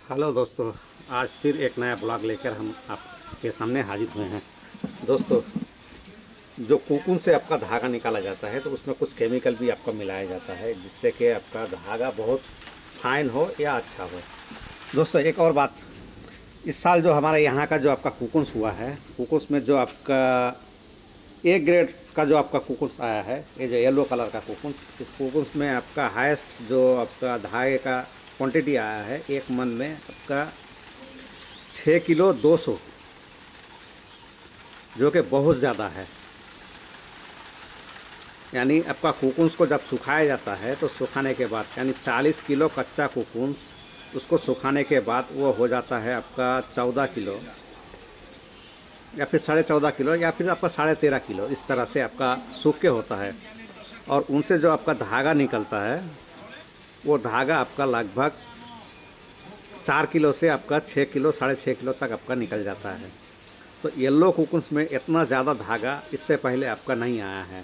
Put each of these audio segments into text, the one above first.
Hello दोस्तों, आज फिर एक नया ब्लॉग लेकर हम आपके सामने हाजिर हुए हैं। दोस्तों, जो कोकून से आपका धागा निकाला जाता है तो उसमें कुछ केमिकल भी आपका मिलाया जाता है जिससे कि आपका धागा बहुत फाइन हो या अच्छा हो। दोस्तों, एक और बात, इस साल जो हमारे यहाँ का जो आपका कोकून्स हुआ है, कोकून्स में जो आपका ए ग्रेड का जो आपका कोकून्स आया है, ये जो येलो कलर का कोकून्स, इस कोकून्स में आपका हाईएस्ट जो आपका धागे का क्वांटिटी आया है एक मन में आपका 6 किलो 200, जो कि बहुत ज़्यादा है। यानी आपका कोकून्स को जब सुखाया जाता है तो सुखाने के बाद यानी 40 किलो कच्चा कोकून्स, उसको सुखाने के बाद वो हो जाता है आपका 14 किलो या फिर 14.5 किलो या फिर आपका 13.5 किलो, इस तरह से आपका सूख के होता है। और उनसे जो आपका धागा निकलता है वो धागा आपका लगभग 4 किलो से आपका 6 किलो 6.5 किलो तक आपका निकल जाता है। तो येलो कोकून्स में इतना ज़्यादा धागा इससे पहले आपका नहीं आया है।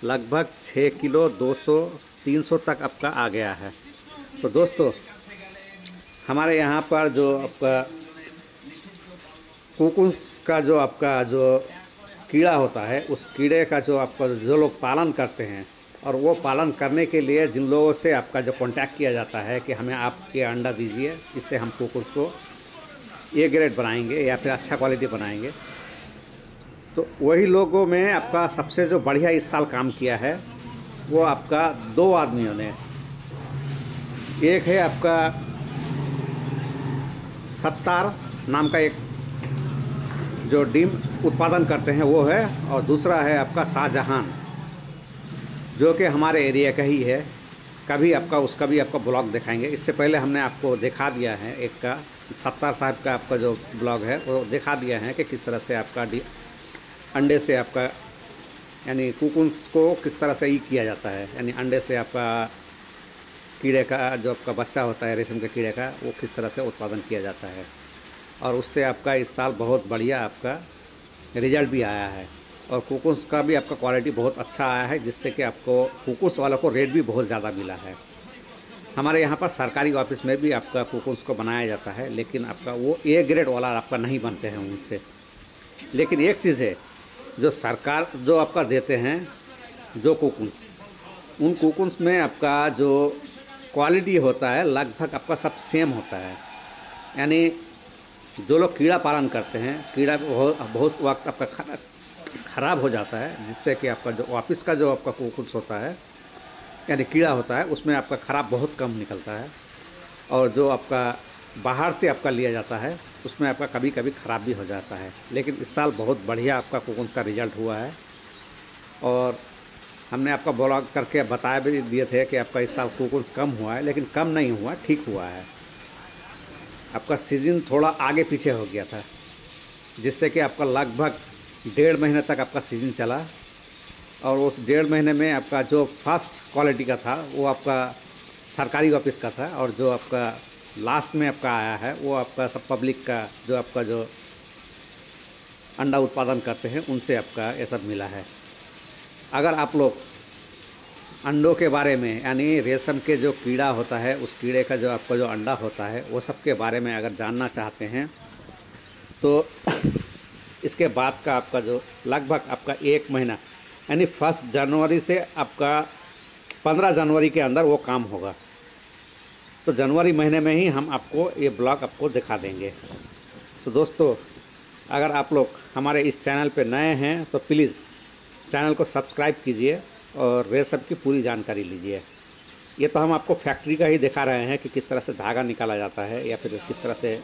लगभग 6 किलो 200 300 तक आपका आ गया है। तो दोस्तों, हमारे यहाँ पर जो आपका कोकून्स का जो आपका जो कीड़ा होता है, उस कीड़े का जो आपका जो लोग पालन करते हैं, और वो पालन करने के लिए जिन लोगों से आपका जो कांटेक्ट किया जाता है कि हमें आप ये अंडा दीजिए, इससे हम कोकून्स को ए ग्रेड बनाएंगे या फिर अच्छा क्वालिटी बनाएंगे, तो वही लोगों में आपका सबसे जो बढ़िया इस साल काम किया है वो आपका 2 आदमियों ने। एक है आपका सत्तार नाम का एक जो डिम उत्पादन करते हैं वो है, और दूसरा है आपका शाहजहां, जो कि हमारे एरिया का ही है। कभी आपका उसका भी आपका ब्लॉग दिखाएंगे। इससे पहले हमने आपको दिखा दिया है एक का, सत्तार साहब का आपका जो ब्लॉग है वो दिखा दिया है कि किस तरह से आपका अंडे से आपका यानी कोकून्स को किस तरह से ही किया जाता है, यानी अंडे से आपका कीड़े का जो आपका बच्चा होता है रेशम के कीड़े का, वो किस तरह से उत्पादन किया जाता है। और उससे आपका इस साल बहुत बढ़िया आपका रिजल्ट भी आया है, और कोकून्स का भी आपका क्वालिटी बहुत अच्छा आया है, जिससे कि आपको कोकून्स वालों को रेट भी बहुत ज़्यादा मिला है। हमारे यहाँ पर सरकारी ऑफिस में भी आपका कोकून्स को बनाया जाता है, लेकिन आपका वो ए ग्रेड वाला आपका नहीं बनते हैं उनसे। लेकिन एक चीज़ है, जो सरकार जो आपका देते हैं जो कोकून्स, उन कोकून्स में आपका जो क्वालिटी होता है लगभग आपका सब सेम होता है। यानी जो लोग कीड़ा पालन करते हैं, कीड़ा बहुत वक्त आपका ख़राब हो जाता है, जिससे कि आपका जो ऑफिस का जो आपका कोकून्स होता है यानी कीड़ा होता है, उसमें आपका ख़राब बहुत कम निकलता है। और जो आपका बाहर से आपका लिया जाता है उसमें आपका कभी कभी ख़राब भी हो जाता है। लेकिन इस साल बहुत बढ़िया आपका कोकून्स का रिज़ल्ट हुआ है, और हमने आपका ब्लॉग करके बताया भी दिए थे कि आपका इस साल कोकून्स कम हुआ है, लेकिन कम नहीं हुआ, ठीक हुआ है। आपका सीज़न थोड़ा आगे पीछे हो गया था, जिससे कि आपका लगभग 1.5 महीने तक आपका सीज़न चला, और उस 1.5 महीने में आपका जो फर्स्ट क्वालिटी का था वो आपका सरकारी ऑफिस का था, और जो आपका लास्ट में आपका आया है वो आपका सब पब्लिक का जो आपका जो अंडा उत्पादन करते हैं उनसे आपका ये सब मिला है। अगर आप लोग अंडों के बारे में यानी रेशम के जो कीड़ा होता है, उस कीड़े का जो आपका जो अंडा होता है, वो सब के बारे में अगर जानना चाहते हैं तो इसके बाद का आपका जो लगभग आपका 1 महीना यानी 1 जनवरी से आपका 15 जनवरी के अंदर वो काम होगा। तो जनवरी महीने में ही हम आपको ये ब्लॉग आपको दिखा देंगे। तो दोस्तों, अगर आप लोग हमारे इस चैनल पे नए हैं तो प्लीज़ चैनल को सब्सक्राइब कीजिए और रेशम की पूरी जानकारी लीजिए। ये तो हम आपको फैक्ट्री का ही दिखा रहे हैं कि किस तरह से धागा निकाला जाता है, या फिर किस तरह से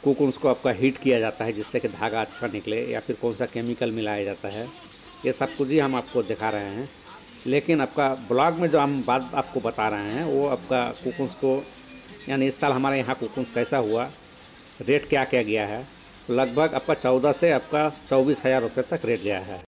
कोकून्स को आपका हीट किया जाता है जिससे कि धागा अच्छा निकले, या फिर कौन सा केमिकल मिलाया जाता है, ये सब कुछ ही हम आपको दिखा रहे हैं। लेकिन आपका ब्लॉग में जो हम बात आपको बता रहे हैं वो आपका कोकून्स को यानी इस साल हमारे यहाँ कोकून्स कैसा हुआ, रेट क्या क्या गया है, लगभग आपका 14 से आपका 24,000 रुपये तक रेट गया है।